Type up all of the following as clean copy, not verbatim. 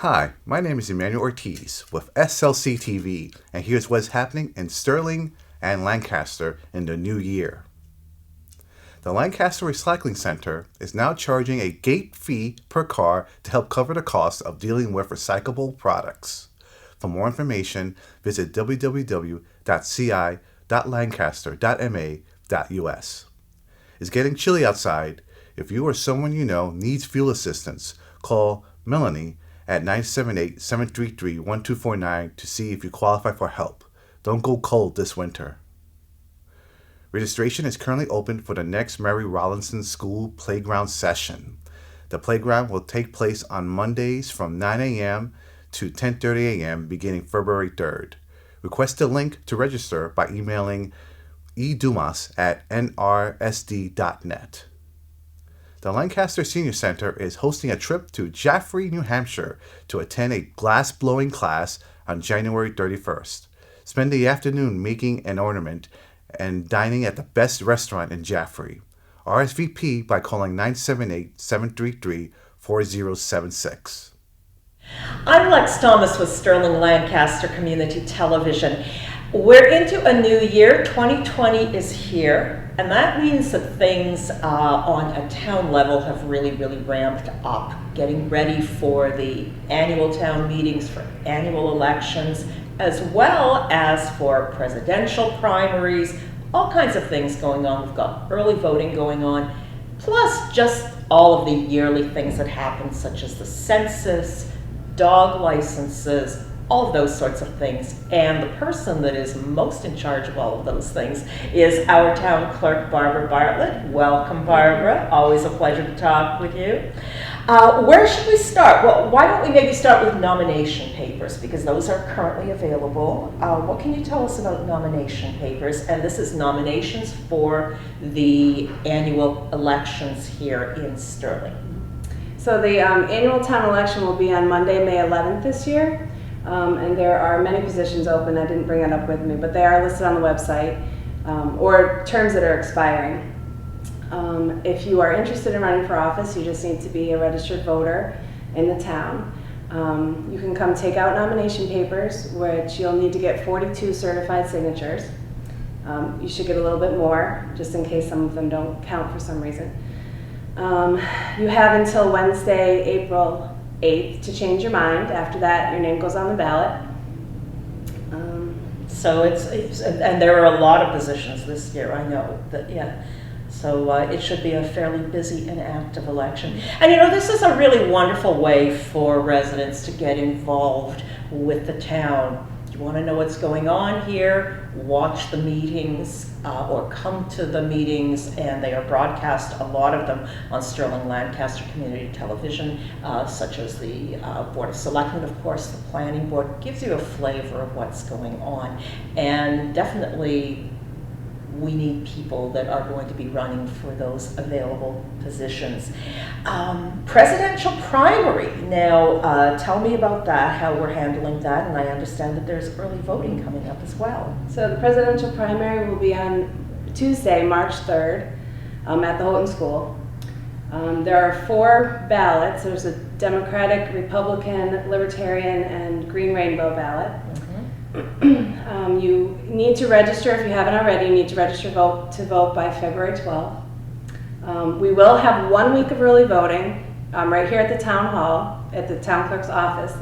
Hi, my name is Emmanuel Ortiz with SLC TV, and here's what's happening in Sterling and Lancaster in the new year. The Lancaster Recycling Center is now charging a gate fee per car to help cover the cost of dealing with recyclable products. For more information, visit www.ci.lancaster.ma.us. It's getting chilly outside. If you or someone you know needs fuel assistance, call Melanie at 978-733-1249 to see if you qualify for help. Don't go cold this winter. Registration is currently open for the next Mary Rollinson School Playground session. The playground will take place on Mondays from 9 a.m. to 10:30 a.m. beginning February 3rd. Request a link to register by emailing edumas@nrsd.net. The Lancaster Senior Center is hosting a trip to Jaffrey, New Hampshire to attend a glass-blowing class on January 31st. Spend the afternoon making an ornament and dining at the best restaurant in Jaffrey. RSVP by calling 978-733-4076. I'm Lex Thomas with Sterling-Lancaster Community Television. We're into a new year. 2020 is here, and that means that things on a town level have really ramped up, getting ready for the annual town meetings, for annual elections, as well as for presidential primaries, all kinds of things going on. We've got early voting going on, plus just all of the yearly things that happen, such as the census, dog licenses, all of those sorts of things. And the person that is most in charge of all of those things is our town clerk, Barbara Bartlett. Welcome, Barbara. Always a pleasure to talk with you. Where should we start? Well, why don't we maybe start with nomination papers, because those are currently available. What can you tell us about nomination papers? And this is nominations for the annual elections here in Sterling. So the annual town election will be on Monday, May 11th this year. And there are many positions open. I didn't bring it up with me, but they are listed on the website, or terms that are expiring. If you are interested in running for office, you just need to be a registered voter in the town. You can come take out nomination papers, which you'll need to get 42 certified signatures. You should get a little bit more, just in case some of them don't count for some reason. You have until Wednesday, April 8th to change your mind. After that, your name goes on the ballot. So and there are a lot of positions this year, I know that, yeah. So it should be a fairly busy and active election. And you know, this is a really wonderful way for residents to get involved with the town. You want to know what's going on here, watch the meetings, or come to the meetings, and they are broadcast, a lot of them, on Sterling-Lancaster Community Television, such as the Board of Selectmen, of course, the Planning Board. Gives you a flavor of what's going on. And definitely, we need people that are going to be running for those available positions. Presidential primary. Now, tell me about that, how we're handling that, and I understand that there's early voting coming up as well. So the presidential primary will be on Tuesday, March 3rd, at the Houghton School. There are 4 ballots. There's a Democratic, Republican, Libertarian, and Green Rainbow ballot. You need to register, if you haven't already, you need to register to vote by February 12th. We will have 1 week of early voting right here at the town hall, at the town clerk's office,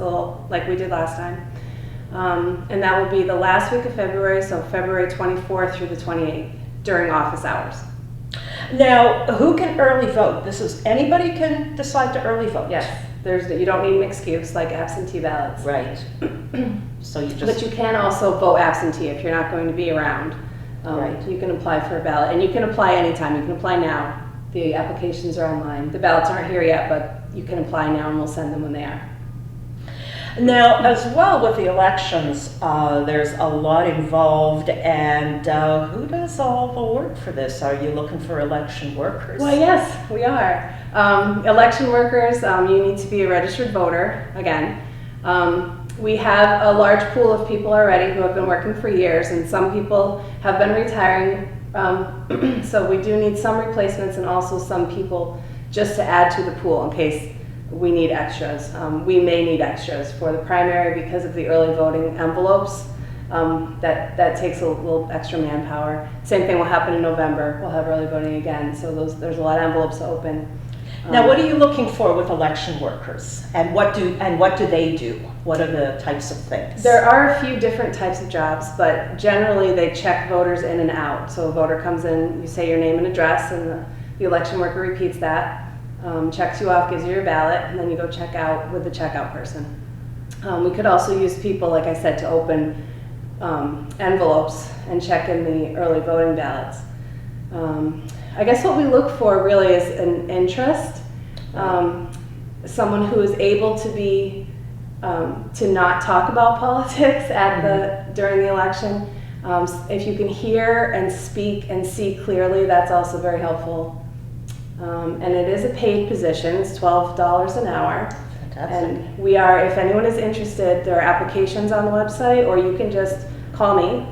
like we did last time. And that will be the last week of February, so February 24th through the 28th, during office hours. Now, who can early vote? Anybody can decide to early vote? Yes. You don't need an excuse like absentee ballots. Right. So But you can also vote absentee if you're not going to be around. Right. You can apply for a ballot, and you can apply anytime. You can apply now. The applications are online. The ballots aren't here yet, but you can apply now, and we'll send them when they are. Now, as well with the elections, there's a lot involved, and who does all the work for this? Are you looking for election workers? Well, yes, we are. Election workers, you need to be a registered voter, again. We have a large pool of people already who have been working for years, and some people have been retiring, so we do need some replacements and also some people just to add to the pool in case we need extras. We may need extras for the primary because of the early voting envelopes. That takes a little extra manpower. Same thing will happen in November. We'll have early voting again, so there's a lot of envelopes to open. Now, what are you looking for with election workers, and what do they do? What are the types of things? There are a few different types of jobs, but generally they check voters in and out. So a voter comes in, you say your name and address, and the election worker repeats that, checks you off, gives you your ballot, and then you go check out with the checkout person. We could also use people, like I said, to open envelopes and check in the early voting ballots. I guess what we look for really is an interest, someone who is able to be to not talk about politics at during the election. If you can hear and speak and see clearly, that's also very helpful. And it is a paid position. It's $12 an hour. Fantastic. And we are, if anyone is interested, there are applications on the website, or you can just call me.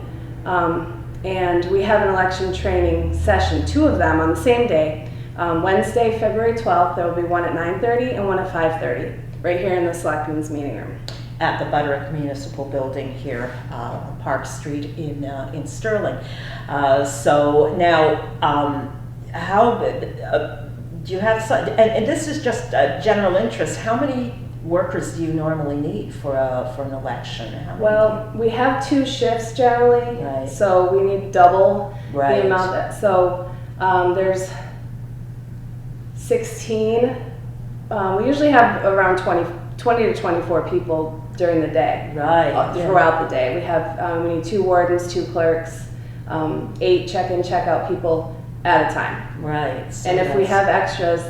And we have an election training session, 2 of them on the same day. Wednesday, February 12th, there will be one at 9:30 and one at 5:30, right here in the Selectmen's meeting room. At the Butterick Municipal Building here on Park Street in Sterling. So now, how do you have? And this is just a general interest. How many workers do you normally need for an election? Well, we have 2 shifts generally, right. So we need double right. the amount. So there's 16. We usually have around 20 to 24 people during the day. Right. Throughout the day, we have we need 2 wardens, 2 clerks, 8 check-in, check-out people at a time. Right. So and if we have extras,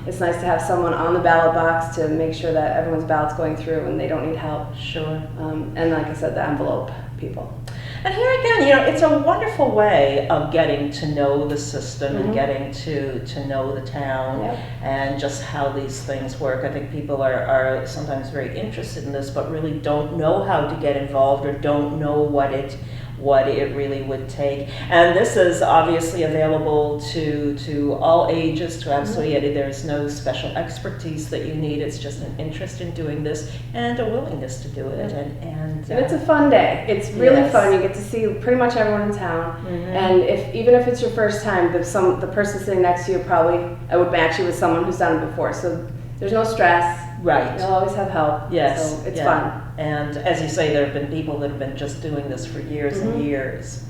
it's nice to have someone on the ballot box to make sure that everyone's ballot's going through and they don't need help. Sure. And like I said, the envelope people. And here again, it's a wonderful way of getting to know the system and getting to know the town and just how these things work. I think people are sometimes very interested in this, but really don't know how to get involved or don't know what it really would take. And this is obviously available to all ages, to absolutely, there's no special expertise that you need. It's just an interest in doing this and a willingness to do it. And it's a fun day. It's really fun. You get to see pretty much everyone in town. And even if it's your first time, the person sitting next to you I would match you with someone who's done it before. So there's no stress. Right. You'll always have help. Yes. So it's fun. And as you say, there have been people that have been just doing this for years and years.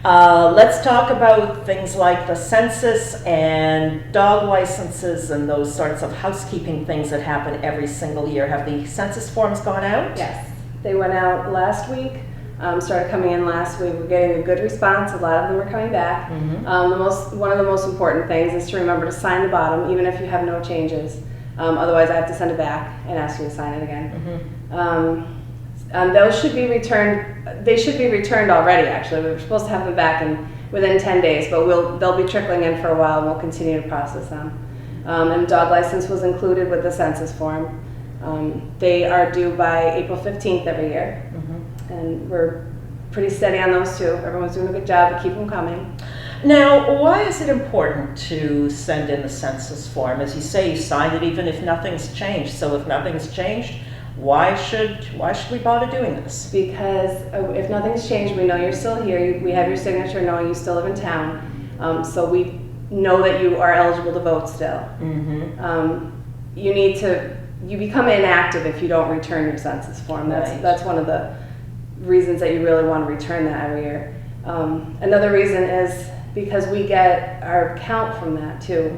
Let's talk about things like the census and dog licenses and those sorts of housekeeping things that happen every single year. Have the census forms gone out? Yes. They went out last week. Started coming in last week. We're getting a good response. A lot of them are coming back. One of the most important things is to remember to sign the bottom, even if you have no changes. Otherwise, I have to send it back and ask you to sign it again. Those should be returned. They should be returned already. Actually, we were supposed to have them back within 10 days, but they'll be trickling in for a while, and we'll continue to process them. And dog license was included with the census form. They are due by April 15th every year, and we're pretty steady on those too. Everyone's doing a good job to keep them coming. Now, why is it important to send in the census form? As you say, you signed it even if nothing's changed. So if nothing's changed, why should we bother doing this? Because if nothing's changed, we know you're still here. We have your signature knowing you still live in town. So we know that you are eligible to vote still. You become inactive if you don't return your census form. That's one of the reasons that you really want to return that every year. Another reason is because we get our count from that too.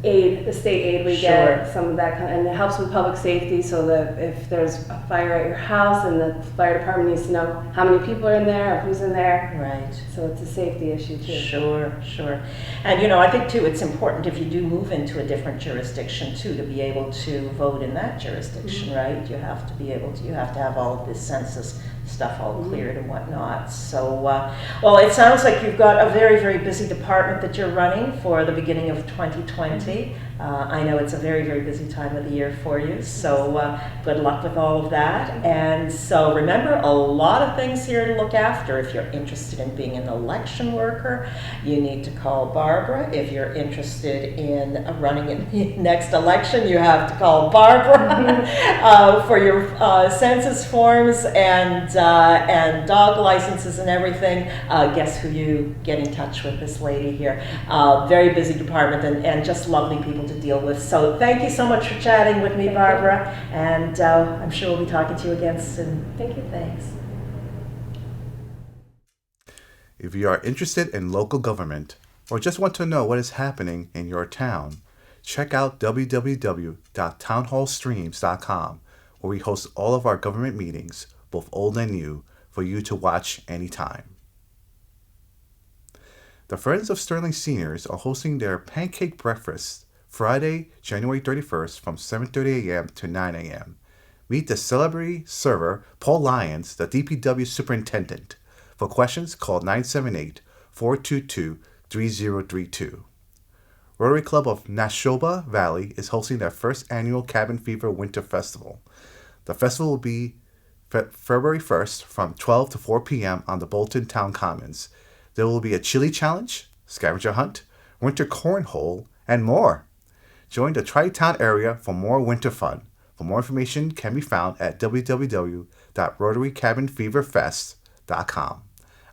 The state aid we get, some of that, and it helps with public safety, so that if there's a fire at your house and the fire department needs to know how many people are in there or who's in there. Right. So it's a safety issue too. Sure. And I think too it's important if you do move into a different jurisdiction too to be able to vote in that jurisdiction, right? You have to have all of this census stuff all cleared and whatnot. So, well, it sounds like you've got a very, very busy department that you're running for the beginning of 2020. I know it's a very, very busy time of the year for you, so good luck with all of that. And so remember, a lot of things here to look after. If you're interested in being an election worker, you need to call Barbara. If you're interested in running in the next election, you have to call Barbara for your census forms and dog licenses and everything. Guess who you get in touch with? This lady here. Very busy department and just lovely people to deal with. So thank you so much for chatting with me, Barbara, and I'm sure we'll be talking to you again soon. Thank you. Thanks. If you are interested in local government or just want to know what is happening in your town, check out www.townhallstreams.com, where we host all of our government meetings, both old and new, for you to watch anytime. The Friends of Sterling Seniors are hosting their pancake breakfast Friday, January 31st from 7:30 a.m. to 9 a.m. Meet the celebrity server, Paul Lyons, the DPW superintendent. For questions, call 978-422-3032. Rotary Club of Nashoba Valley is hosting their first annual Cabin Fever Winter Festival. The festival will be February 1st from 12 to 4 p.m. on the Bolton Town Commons. There will be a chili challenge, scavenger hunt, winter cornhole, and more. Join the Tri-Town area for more winter fun. For more information can be found at www.rotarycabinfeverfest.com.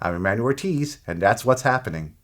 I'm Emmanuel Ortiz, and that's what's happening.